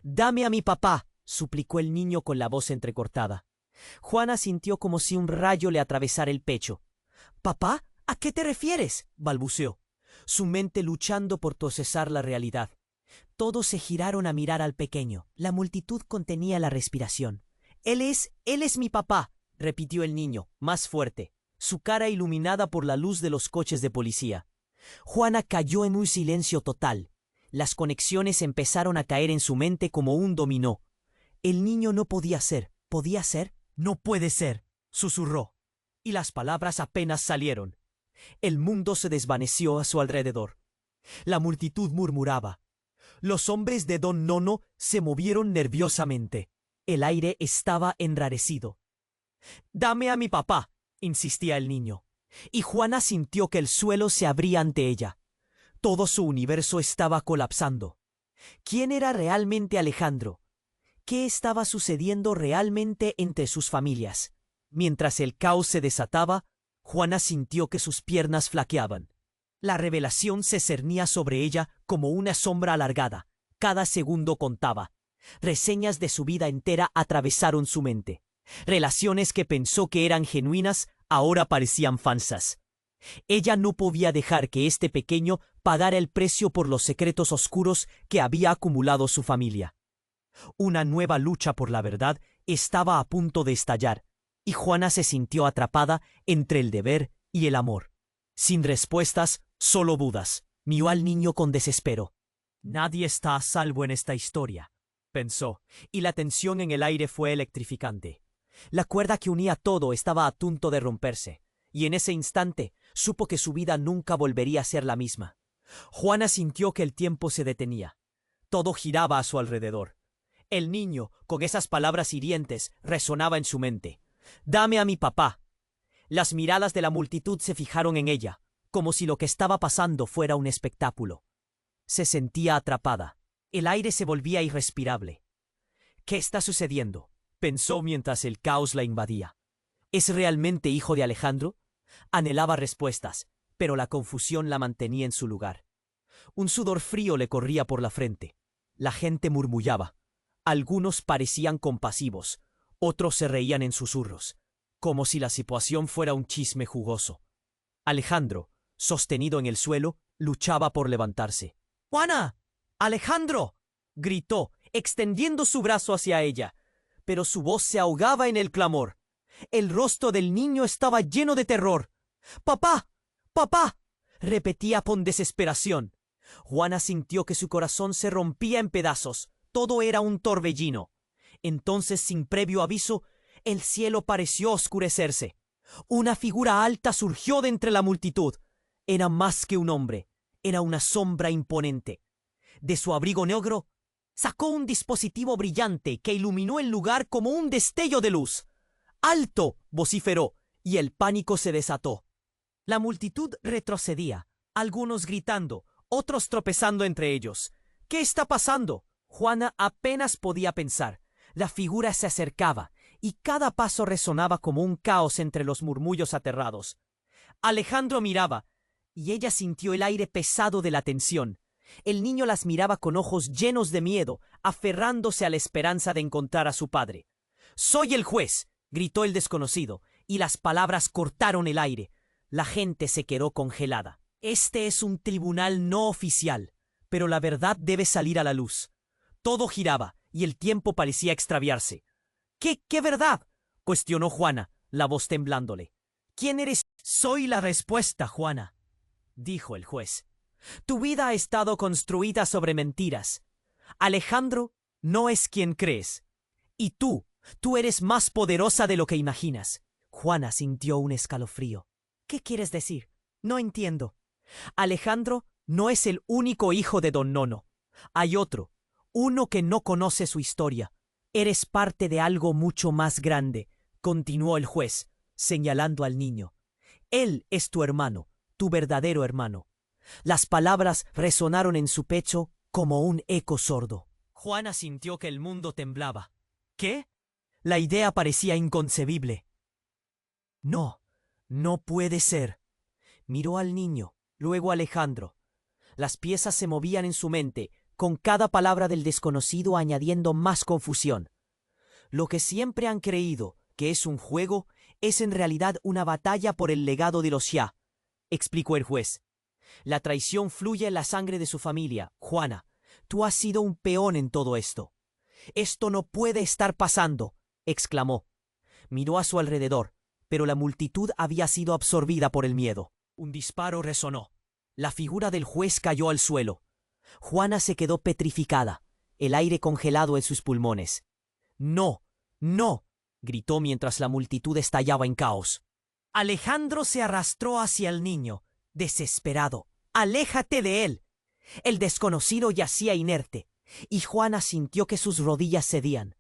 «¡Dame a mi papá!», suplicó el niño con la voz entrecortada. Juana sintió como si un rayo le atravesara el pecho. «¿Papá? ¿A qué te refieres?», balbuceó, su mente luchando por procesar la realidad. Todos se giraron a mirar al pequeño. La multitud contenía la respiración. Él es mi papá», repitió el niño, más fuerte, su cara iluminada por la luz de los coches de policía. Juana cayó en un silencio total. Las conexiones empezaron a caer en su mente como un dominó. El niño no podía ser. ¿Podía ser? No puede ser, susurró. Y las palabras apenas salieron. El mundo se desvaneció a su alrededor. La multitud murmuraba. Los hombres de Don Nono se movieron nerviosamente. El aire estaba enrarecido. «Dame a mi papá», insistía el niño. Y Juana sintió que el suelo se abría ante ella. Todo su universo estaba colapsando. ¿Quién era realmente Alejandro? ¿Qué estaba sucediendo realmente entre sus familias? Mientras el caos se desataba, Juana sintió que sus piernas flaqueaban. La revelación se cernía sobre ella como una sombra alargada. Cada segundo contaba. Reseñas de su vida entera atravesaron su mente. Relaciones que pensó que eran genuinas ahora parecían falsas. Ella no podía dejar que este pequeño pagara el precio por los secretos oscuros que había acumulado su familia. Una nueva lucha por la verdad estaba a punto de estallar, y Juana se sintió atrapada entre el deber y el amor. Sin respuestas, solo dudas, miró al niño con desespero. Nadie está a salvo en esta historia, pensó, y la tensión en el aire fue electrificante. La cuerda que unía todo estaba a punto de romperse, y en ese instante supo que su vida nunca volvería a ser la misma. Juana sintió que el tiempo se detenía. Todo giraba a su alrededor. El niño, con esas palabras hirientes, resonaba en su mente. «Dame a mi papá». Las miradas de la multitud se fijaron en ella, como si lo que estaba pasando fuera un espectáculo. Se sentía atrapada. El aire se volvía irrespirable. «¿Qué está sucediendo?», pensó mientras el caos la invadía. ¿Es realmente hijo de Alejandro? Anhelaba respuestas, pero la confusión la mantenía en su lugar. Un sudor frío le corría por la frente. La gente murmullaba. Algunos parecían compasivos, otros se reían en susurros, como si la situación fuera un chisme jugoso. Alejandro, sostenido en el suelo, luchaba por levantarse. «¡Juana! ¡Alejandro!», gritó, extendiendo su brazo hacia ella, pero su voz se ahogaba en el clamor. El rostro del niño estaba lleno de terror. «¡Papá! ¡Papá!», repetía con desesperación. Juana sintió que su corazón se rompía en pedazos. Todo era un torbellino. Entonces, sin previo aviso, el cielo pareció oscurecerse. Una figura alta surgió de entre la multitud. Era más que un hombre. Era una sombra imponente. De su abrigo negro, sacó un dispositivo brillante que iluminó el lugar como un destello de luz. «¡Alto!», vociferó, y el pánico se desató. La multitud retrocedía, algunos gritando, otros tropezando entre ellos. «¿Qué está pasando?». Juana apenas podía pensar. La figura se acercaba, y cada paso resonaba como un caos entre los murmullos aterrados. Alejandro miraba, y ella sintió el aire pesado de la tensión. El niño las miraba con ojos llenos de miedo, aferrándose a la esperanza de encontrar a su padre. «¡Soy el juez!», gritó el desconocido, y las palabras cortaron el aire. La gente se quedó congelada. Este es un tribunal no oficial, pero la verdad debe salir a la luz. Todo giraba, y el tiempo parecía extraviarse. ¿Qué verdad?», cuestionó Juana, la voz temblándole. «¿Quién eres?». «Soy la respuesta, Juana», dijo el juez. «Tu vida ha estado construida sobre mentiras. Alejandro no es quien crees. Y tú eres más poderosa de lo que imaginas». Juana sintió un escalofrío. «¿Qué quieres decir? No entiendo». «Alejandro no es el único hijo de Don Nono. Hay otro, uno que no conoce su historia. Eres parte de algo mucho más grande», continuó el juez, señalando al niño. «Él es tu hermano, tu verdadero hermano». Las palabras resonaron en su pecho como un eco sordo. Juana sintió que el mundo temblaba. ¿Qué? La idea parecía inconcebible. «No, no puede ser». Miró al niño, luego a Alejandro. Las piezas se movían en su mente, con cada palabra del desconocido añadiendo más confusión. Lo que siempre han creído que es un juego es en realidad una batalla por el legado de los Xia, explicó el juez. La traición fluye en la sangre de su familia. Juana, tú has sido un peón en todo esto. «Esto no puede estar pasando», exclamó. Miró a su alrededor, pero la multitud había sido absorbida por el miedo. Un disparo resonó. La figura del juez cayó al suelo. Juana se quedó petrificada, el aire congelado en sus pulmones. No, no, gritó mientras la multitud estallaba en caos. Alejandro se arrastró hacia el niño, desesperado. ¡Aléjate de él! El desconocido yacía inerte, y Juana sintió que sus rodillas cedían.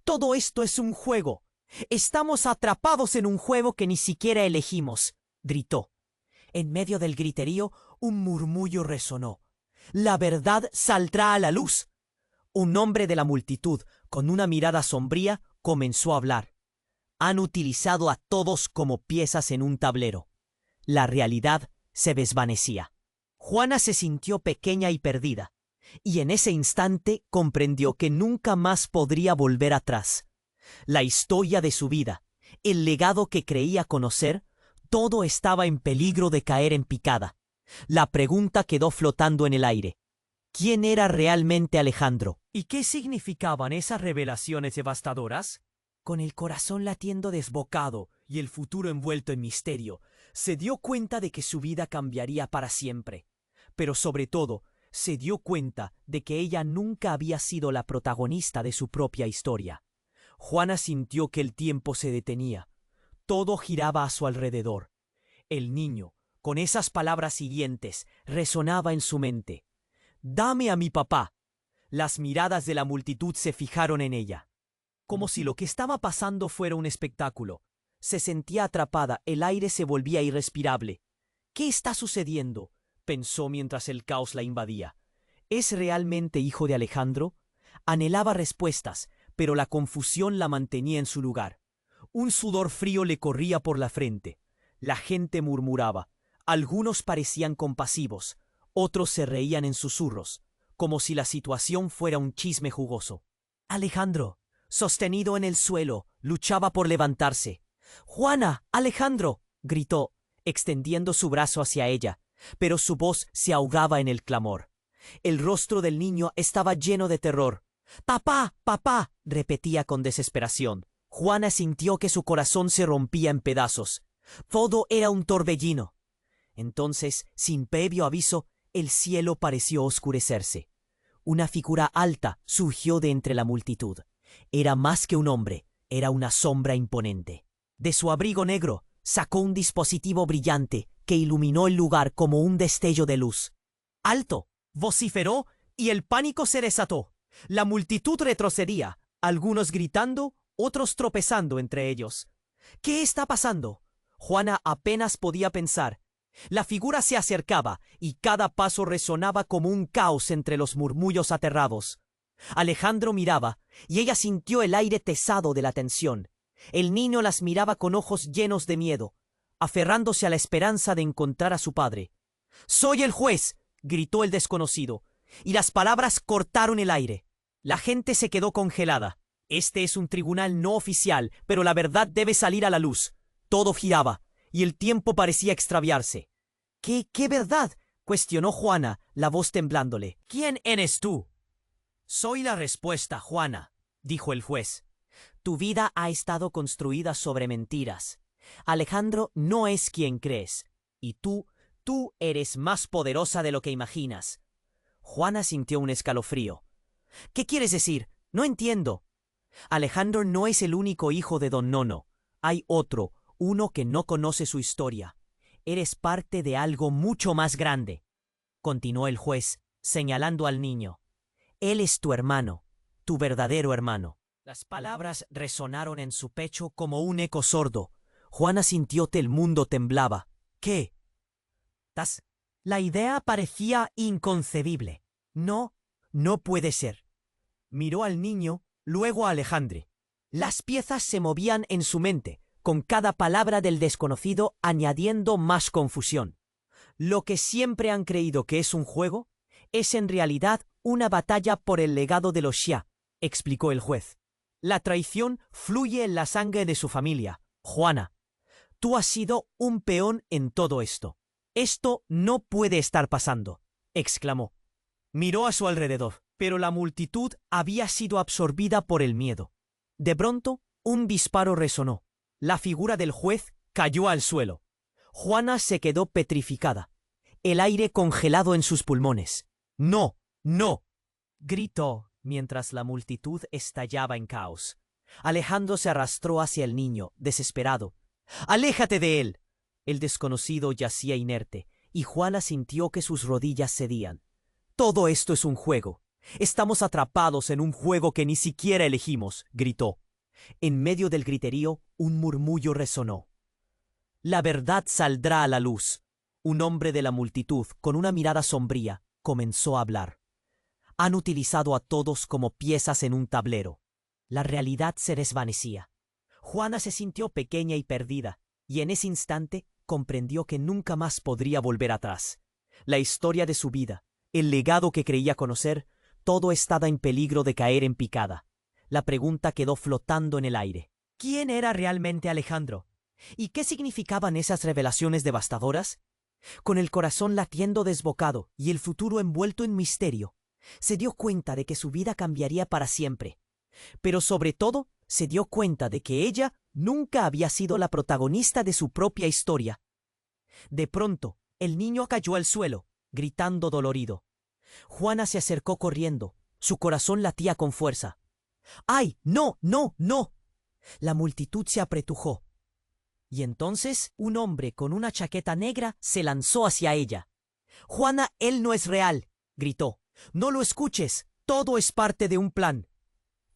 Todo esto es un juego. Estamos atrapados en un juego que ni siquiera elegimos, gritó. En medio del griterío, un murmullo resonó. La verdad saldrá a la luz. Un hombre de la multitud, con una mirada sombría, comenzó a hablar. Han utilizado a todos como piezas en un tablero. La realidad se desvanecía. Juana se sintió pequeña y perdida, y en ese instante comprendió que nunca más podría volver atrás. La historia de su vida, el legado que creía conocer, todo estaba en peligro de caer en picada. La pregunta quedó flotando en el aire. ¿Quién era realmente Alejandro? ¿Y qué significaban esas revelaciones devastadoras? Con el corazón latiendo desbocado y el futuro envuelto en misterio, se dio cuenta de que su vida cambiaría para siempre. Pero sobre todo, se dio cuenta de que ella nunca había sido la protagonista de su propia historia. Juana sintió que el tiempo se detenía. Todo giraba a su alrededor. El niño, con esas palabras siguientes, resonaba en su mente. «Dame a mi papá». Las miradas de la multitud se fijaron en ella. Como si lo que estaba pasando fuera un espectáculo. Se sentía atrapada, el aire se volvía irrespirable. «¿Qué está sucediendo?», pensó mientras el caos la invadía. ¿Es realmente hijo de Alejandro? Anhelaba respuestas, pero la confusión la mantenía en su lugar. Un sudor frío le corría por la frente. La gente murmuraba. Algunos parecían compasivos, otros se reían en susurros, como si la situación fuera un chisme jugoso. Alejandro, sostenido en el suelo, luchaba por levantarse. «¡Juana! ¡Alejandro!», gritó, extendiendo su brazo hacia ella, pero su voz se ahogaba en el clamor. El rostro del niño estaba lleno de terror. «¡Papá! ¡Papá!», repetía con desesperación. Juana sintió que su corazón se rompía en pedazos. Todo era un torbellino. Entonces, sin previo aviso, el cielo pareció oscurecerse. Una figura alta surgió de entre la multitud. Era más que un hombre, era una sombra imponente. De su abrigo negro sacó un dispositivo brillante que iluminó el lugar como un destello de luz. «¡Alto!», vociferó, y el pánico se desató. La multitud retrocedía, algunos gritando, otros tropezando entre ellos. «¿Qué está pasando?». Juana apenas podía pensar. La figura se acercaba y cada paso resonaba como un caos entre los murmullos aterrados. Alejandro miraba y ella sintió el aire pesado de la tensión. El niño las miraba con ojos llenos de miedo, aferrándose a la esperanza de encontrar a su padre. «¡Soy el juez!», gritó el desconocido, y las palabras cortaron el aire. La gente se quedó congelada. Este es un tribunal no oficial, pero la verdad debe salir a la luz. Todo giraba, y el tiempo parecía extraviarse. ¿Qué verdad?», cuestionó Juana, la voz temblándole. «¿Quién eres tú?». «Soy la respuesta, Juana», dijo el juez. «Tu vida ha estado construida sobre mentiras. Alejandro no es quien crees, y tú eres más poderosa de lo que imaginas». Juana sintió un escalofrío. «¿Qué quieres decir? No entiendo». «Alejandro no es el único hijo de don Nono. Hay otro, uno que no conoce su historia. Eres parte de algo mucho más grande», continuó el juez, señalando al niño. «Él es tu hermano, tu verdadero hermano». Las palabras resonaron en su pecho como un eco sordo. Juana sintió que el mundo temblaba. «¿Qué? La idea parecía inconcebible. No puede ser». Miró al niño, luego a Alejandro. Las piezas se movían en su mente, con cada palabra del desconocido añadiendo más confusión. Lo que siempre han creído que es un juego, es en realidad una batalla por el legado de los Xia, explicó el juez. La traición fluye en la sangre de su familia. Juana, tú has sido un peón en todo esto. «Esto no puede estar pasando», exclamó. Miró a su alrededor, pero la multitud había sido absorbida por el miedo. De pronto, un disparo resonó. La figura del juez cayó al suelo. Juana se quedó petrificada, el aire congelado en sus pulmones. «¡No! ¡No!», gritó, Mientras la multitud estallaba en caos, Alejandro se arrastró hacia el niño, desesperado. ¡Aléjate de él! El desconocido yacía inerte, y Juana sintió que sus rodillas cedían. Todo esto es un juego. Estamos atrapados en un juego que ni siquiera elegimos, gritó. En medio del griterío, un murmullo resonó. La verdad saldrá a la luz. Un hombre de la multitud, con una mirada sombría, comenzó a hablar. Han utilizado a todos como piezas en un tablero. La realidad se desvanecía. Juana se sintió pequeña y perdida, y en ese instante comprendió que nunca más podría volver atrás. La historia de su vida, el legado que creía conocer, todo estaba en peligro de caer en picada. La pregunta quedó flotando en el aire. ¿Quién era realmente Alejandro? ¿Y qué significaban esas revelaciones devastadoras? Con el corazón latiendo desbocado y el futuro envuelto en misterio, se dio cuenta de que su vida cambiaría para siempre. Pero sobre todo, se dio cuenta de que ella nunca había sido la protagonista de su propia historia. De pronto, el niño cayó al suelo, gritando dolorido. Juana se acercó corriendo. Su corazón latía con fuerza. ¡Ay, no, no, no! La multitud se apretujó. Y entonces un hombre con una chaqueta negra se lanzó hacia ella. «Juana, él no es real», gritó. «No lo escuches. Todo es parte de un plan».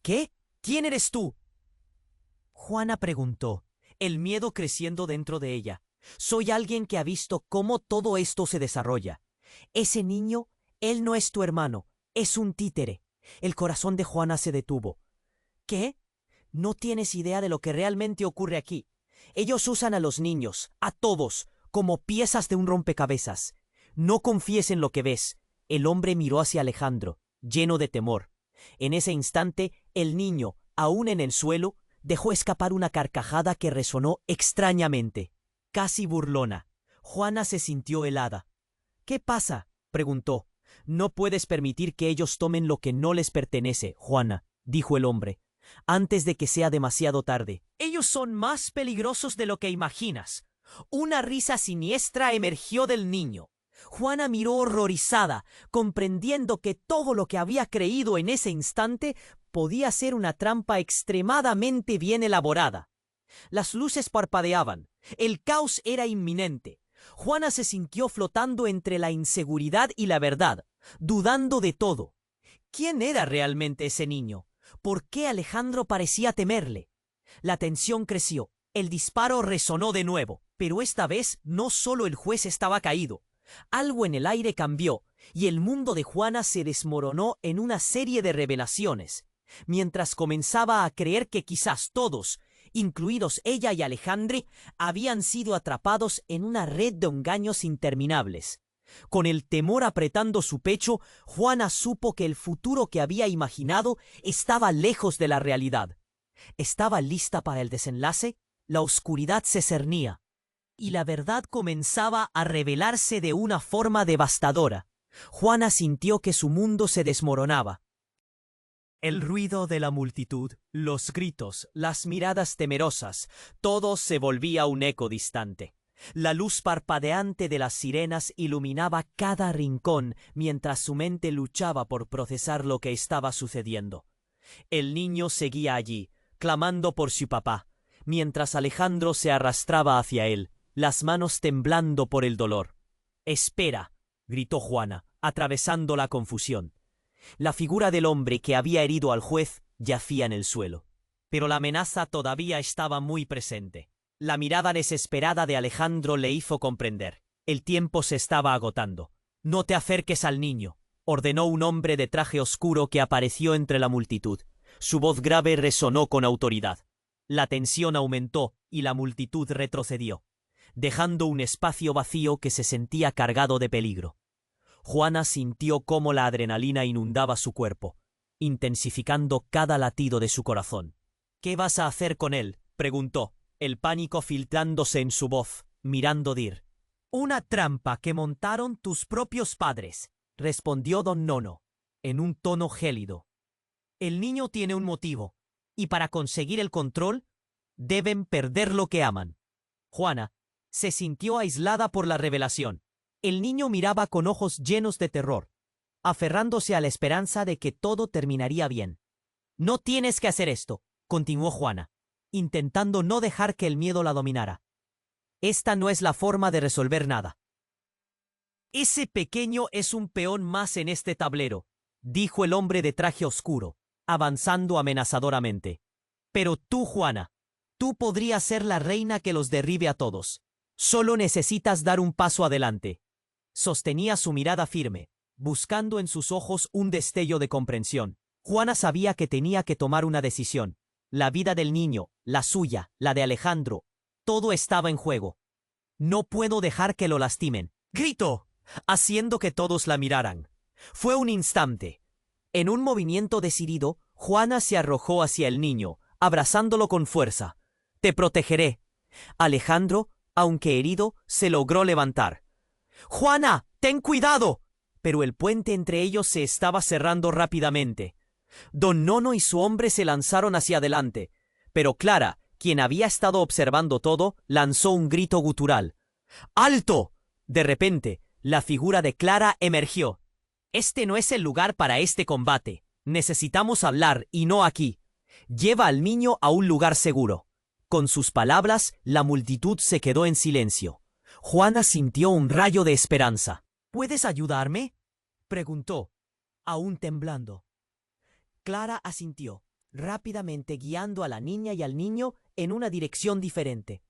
«¿Qué? ¿Quién eres tú?», Juana preguntó, el miedo creciendo dentro de ella. «Soy alguien que ha visto cómo todo esto se desarrolla. Ese niño, él no es tu hermano, es un títere». El corazón de Juana se detuvo. «¿Qué? No tienes idea de lo que realmente ocurre aquí. Ellos usan a los niños, a todos, como piezas de un rompecabezas. No confíes en lo que ves». El hombre miró hacia Alejandro, lleno de temor. En ese instante, el niño, aún en el suelo, dejó escapar una carcajada que resonó extrañamente, casi burlona. Juana se sintió helada. «¿Qué pasa?», preguntó. «No puedes permitir que ellos tomen lo que no les pertenece, Juana», dijo el hombre, «antes de que sea demasiado tarde. Ellos son más peligrosos de lo que imaginas». Una risa siniestra emergió del niño. Juana miró horrorizada, comprendiendo que todo lo que había creído en ese instante podía ser una trampa extremadamente bien elaborada. Las luces parpadeaban. El caos era inminente. Juana se sintió flotando entre la inseguridad y la verdad, dudando de todo. ¿Quién era realmente ese niño? ¿Por qué Alejandro parecía temerle? La tensión creció. El disparo resonó de nuevo, pero esta vez no solo el juez estaba caído. Algo en el aire cambió, y el mundo de Juana se desmoronó en una serie de revelaciones, mientras comenzaba a creer que quizás todos, incluidos ella y Alejandro, habían sido atrapados en una red de engaños interminables. Con el temor apretando su pecho, Juana supo que el futuro que había imaginado estaba lejos de la realidad. ¿Estaba lista para el desenlace? La oscuridad se cernía, y la verdad comenzaba a revelarse de una forma devastadora. Juana sintió que su mundo se desmoronaba. El ruido de la multitud, los gritos, las miradas temerosas, todo se volvía un eco distante. La luz parpadeante de las sirenas iluminaba cada rincón mientras su mente luchaba por procesar lo que estaba sucediendo. El niño seguía allí, clamando por su papá, mientras Alejandro se arrastraba hacia él, las manos temblando por el dolor. «Espera», gritó Juana, atravesando la confusión. La figura del hombre que había herido al juez yacía en el suelo. Pero la amenaza todavía estaba muy presente. La mirada desesperada de Alejandro le hizo comprender. El tiempo se estaba agotando. «No te acerques al niño», ordenó un hombre de traje oscuro que apareció entre la multitud. Su voz grave resonó con autoridad. La tensión aumentó y la multitud retrocedió, dejando un espacio vacío que se sentía cargado de peligro. Juana sintió cómo la adrenalina inundaba su cuerpo, intensificando cada latido de su corazón. «¿Qué vas a hacer con él?», preguntó, el pánico filtrándose en su voz, mirando Dir. «Una trampa que montaron tus propios padres», respondió don Nono, en un tono gélido. «El niño tiene un motivo, y para conseguir el control, deben perder lo que aman». Juana se sintió aislada por la revelación. El niño miraba con ojos llenos de terror. aferrándose a la esperanza de que todo terminaría bien. No tienes que hacer esto, continuó Juana, intentando no dejar que el miedo la dominara. Esta no es la forma de resolver nada. Ese pequeño es un peón más en este tablero, dijo el hombre de traje oscuro, avanzando amenazadoramente. Pero tú, Juana, tú podrías ser la reina que los derribe a todos. Solo necesitas dar un paso adelante. Sostenía su mirada firme, buscando en sus ojos un destello de comprensión. Juana sabía que tenía que tomar una decisión. La vida del niño, la suya, la de Alejandro, todo estaba en juego. No puedo dejar que lo lastimen, gritó, haciendo que todos la miraran. Fue un instante. En un movimiento decidido, Juana se arrojó hacia el niño, abrazándolo con fuerza. Te protegeré. Alejandro, aunque herido, se logró levantar. ¡Juana, ten cuidado! Pero el puente entre ellos se estaba cerrando rápidamente. Don Nono y su hombre se lanzaron hacia adelante, pero Clara, quien había estado observando todo, lanzó un grito gutural. ¡Alto! De repente, la figura de Clara emergió. Este no es el lugar para este combate. Necesitamos hablar y no aquí. Lleva al niño a un lugar seguro. Con sus palabras, la multitud se quedó en silencio. Juana sintió un rayo de esperanza. ¿Puedes ayudarme?, preguntó, aún temblando. Clara asintió, rápidamente guiando a la niña y al niño en una dirección diferente,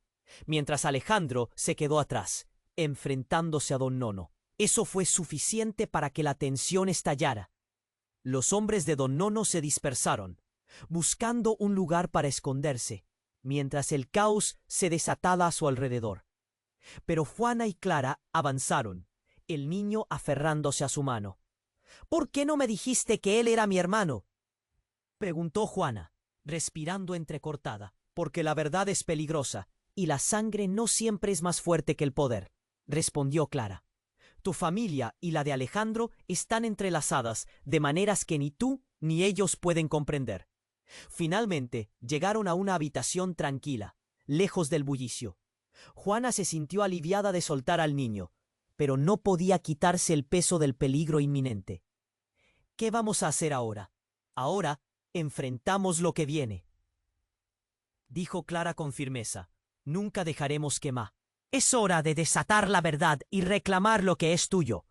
mientras Alejandro se quedó atrás, enfrentándose a don Nono. Eso fue suficiente para que la tensión estallara. Los hombres de don Nono se dispersaron, buscando un lugar para esconderse, mientras el caos se desataba a su alrededor. Pero Juana y Clara avanzaron, el niño aferrándose a su mano. ¿Por qué no me dijiste que él era mi hermano?, preguntó Juana, respirando entrecortada. Porque la verdad es peligrosa, y la sangre no siempre es más fuerte que el poder, respondió Clara. Tu familia y la de Alejandro están entrelazadas de maneras que ni tú ni ellos pueden comprender. Finalmente llegaron a una habitación tranquila, lejos del bullicio. Juana se sintió aliviada de soltar al niño, pero no podía quitarse el peso del peligro inminente. ¿Qué vamos a hacer ahora? Ahora enfrentamos lo que viene, dijo Clara con firmeza. Nunca dejaremos que Ma. Es hora de desatar la verdad y reclamar lo que es tuyo.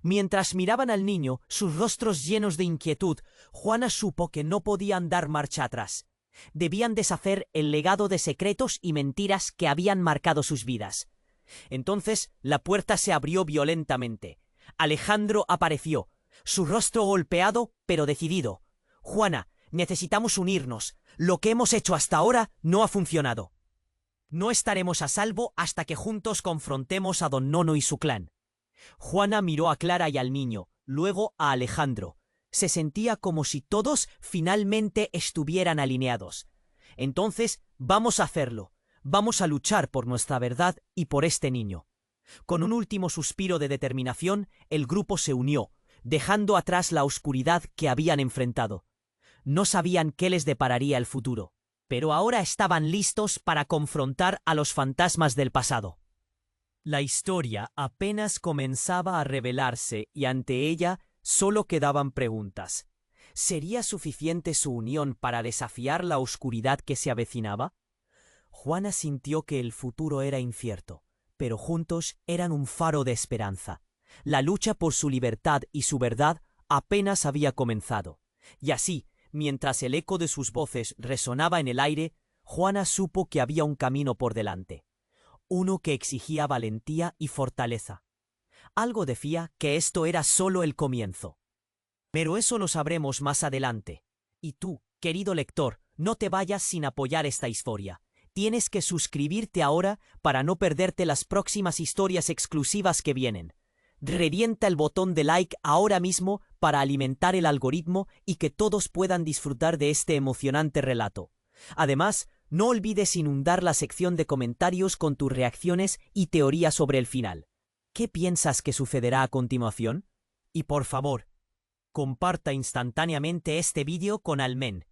Mientras miraban al niño, sus rostros llenos de inquietud, Juana supo que no podían dar marcha atrás. Debían deshacer el legado de secretos y mentiras que habían marcado sus vidas. Entonces la puerta se abrió violentamente. Alejandro apareció, su rostro golpeado pero decidido. Juana, necesitamos unirnos. Lo que hemos hecho hasta ahora no ha funcionado. No estaremos a salvo hasta que juntos confrontemos a don Nono y su clan. Juana miró a Clara y al niño, luego a Alejandro. Se sentía como si todos finalmente estuvieran alineados. Entonces, vamos a hacerlo. Vamos a luchar por nuestra verdad y por este niño. Con un último suspiro de determinación, el grupo se unió, dejando atrás la oscuridad que habían enfrentado. No sabían qué les depararía el futuro, pero ahora estaban listos para confrontar a los fantasmas del pasado. La historia apenas comenzaba a revelarse y ante ella solo quedaban preguntas. ¿Sería suficiente su unión para desafiar la oscuridad que se avecinaba? Juana sintió que el futuro era incierto, pero juntos eran un faro de esperanza. La lucha por su libertad y su verdad apenas había comenzado. Y así, mientras el eco de sus voces resonaba en el aire, Juana supo que había un camino por delante. Uno que exigía valentía y fortaleza. Algo decía que esto era solo el comienzo. Pero eso lo sabremos más adelante. Y tú, querido lector, no te vayas sin apoyar esta historia. Tienes que suscribirte ahora para no perderte las próximas historias exclusivas que vienen. Revienta el botón de like ahora mismo para alimentar el algoritmo y que todos puedan disfrutar de este emocionante relato. Además, no olvides inundar la sección de comentarios con tus reacciones y teorías sobre el final. ¿Qué piensas que sucederá a continuación? Y por favor, comparta instantáneamente este vídeo con Almen.